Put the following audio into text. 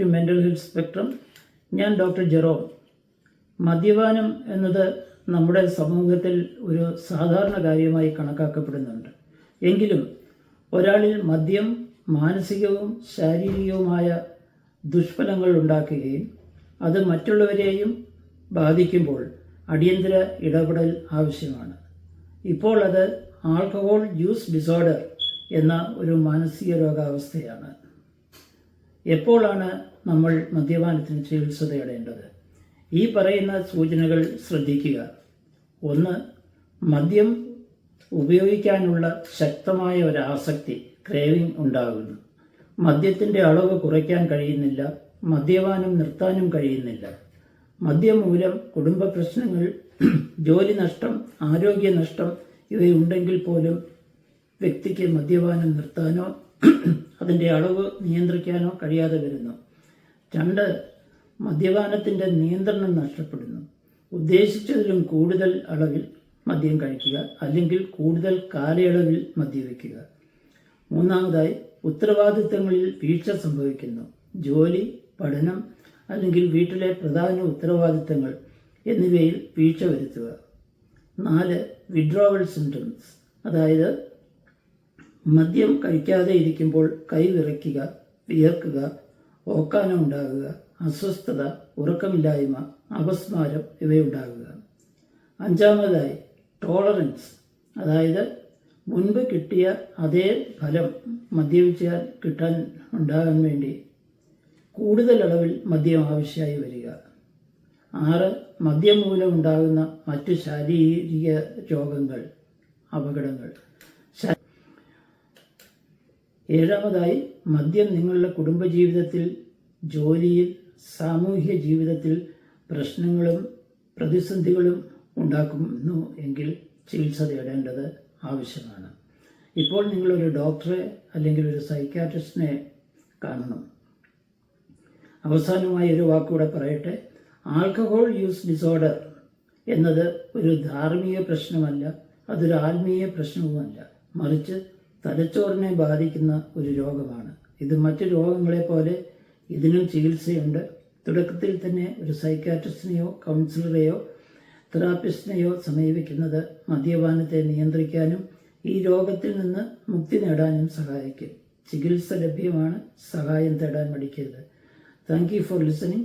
To mental health spectrum. ഞാൻ doctor Jerome. മദ്യപാനം എന്നത് നമ്മുടെ സമൂഹത്തിൽ ഒരു സാധാരണ കാര്യമായി കണക്കാക്കപ്പെടുന്നുണ്ട്. എങ്കിലും ഒരാളിൽ മദ്യം മാനസികവും ശാരീരികവുമായ ദുഷ്ഫലങ്ങൾ ഉണ്ടാക്കുകയും അത് മറ്റുള്ളവരെയും ബാധിക്കുമ്പോൾ അടിയന്തര ഇടപെടൽ ആവശ്യമാണ്. ഇപ്പോൾ അത് ആൽക്കഹോൾ യൂസ് ഡിസോർഡർ എന്ന ഒരു മാനസിക രോഗാവസ്ഥയാണ്. എപ്പോഴാണ് നമ്മൾ മദ്യപാനത്തിന് ചികിത്സ തേടേണ്ടത്? ഈ പറയുന്ന സൂചനകൾ ശ്രദ്ധിക്കുക. 1. മദ്യം ഉപയോഗിക്കാനുള്ള ശക്തമായ ഒരു ആസക്തി, ക്രേവിംഗ് ഉണ്ടാകുന്നു. മദ്യത്തിൻ്റെ അളവ് കുറയ്ക്കാൻ കഴിയുന്നില്ല, മദ്യപാനം നിർത്താനും കഴിയുന്നില്ല. മദ്യം മൂലം കുടുംബ പ്രശ്നങ്ങൾ, ജോലി നഷ്ടം, ആരോഗ്യ നഷ്ടം ഇവയുണ്ടെങ്കിൽ പോലും വ്യക്തിക്ക് മദ്യപാനം നിർത്താനോ അതിൻ്റെ അളവ് നിയന്ത്രിക്കാനോ കഴിയാതെ വരുന്നു. 2. മദ്യപാനത്തിൻ്റെ നിയന്ത്രണം നഷ്ടപ്പെടുന്നു. ഉദ്ദേശിച്ചതിലും കൂടുതൽ അളവിൽ മദ്യം കഴിക്കുക അല്ലെങ്കിൽ കൂടുതൽ കാലയളവിൽ മദ്യപിക്കുക. 3. ഉത്തരവാദിത്തങ്ങളിൽ വീഴ്ച സംഭവിക്കുന്നു. ജോലി, പഠനം അല്ലെങ്കിൽ വീട്ടിലെ പ്രധാന ഉത്തരവാദിത്തങ്ങൾ എന്നിവയിൽ വീഴ്ച വരുത്തുക. 4. വിഡ്രോവൽ സിംറ്റംസ്, അതായത് മദ്യം കഴിക്കാതെ ഇരിക്കുമ്പോൾ കൈ വിറയ്ക്കുക, വിയർക്കുക, ഓക്കാനം ഉണ്ടാകുക, അസ്വസ്ഥത, ഉറക്കമില്ലായ്മ, അപസ്മാരം ഇവയുണ്ടാകുക. 5. ടോളറൻസ്, അതായത് മുൻപ് കിട്ടിയ അതേ ഫലം മദ്യപിച്ചാൽ ഉണ്ടാകാൻ വേണ്ടി കൂടുതൽ അളവിൽ മദ്യം ആവശ്യമായി വരിക. 6. മദ്യം മൂലം ഉണ്ടാകുന്ന മറ്റ് ശാരീരിക രോഗങ്ങൾ, അപകടങ്ങൾ. 7. മദ്യം നിങ്ങളുടെ കുടുംബജീവിതത്തിൽ, ജോലിയിൽ, സാമൂഹ്യ ജീവിതത്തിൽ പ്രശ്നങ്ങളും പ്രതിസന്ധികളും ഉണ്ടാക്കുന്നു എങ്കിൽ ചികിത്സ തേടേണ്ടത് ആവശ്യമാണ്. ഇപ്പോൾ നിങ്ങളൊരു ഡോക്ടറെ അല്ലെങ്കിൽ ഒരു സൈക്യാട്രിസ്റ്റിനെ കാണണം. അവസാനമായി ഒരു വാക്കുകൂടെ പറയട്ടെ. ആൽക്കഹോൾ യൂസ് ഡിസോർഡർ എന്നത് ഒരു ധാർമ്മിക പ്രശ്നമല്ല, അതൊരു ആത്മീയ പ്രശ്നവുമല്ല, മറിച്ച് തലച്ചോറിനെ ബാധിക്കുന്ന ഒരു രോഗമാണ്. ഇത് മറ്റു രോഗങ്ങളെ പോലെ ഇതിനും ചികിത്സയുണ്ട്. തുടക്കത്തിൽ തന്നെ ഒരു സൈക്യാട്രിസ്റ്റിനെയോ കൗൺസിലറെയോ തെറാപ്പിസ്റ്റിനെയോ സമീപിക്കുന്നത് മദ്യപാനത്തെ നിയന്ത്രിക്കാനും ഈ രോഗത്തിൽ നിന്ന് മുക്തി നേടാനും സഹായിക്കും. ചികിത്സ ലഭ്യമാണ്. സഹായം തേടാൻ മടിക്കരുത്. Thank you for listening.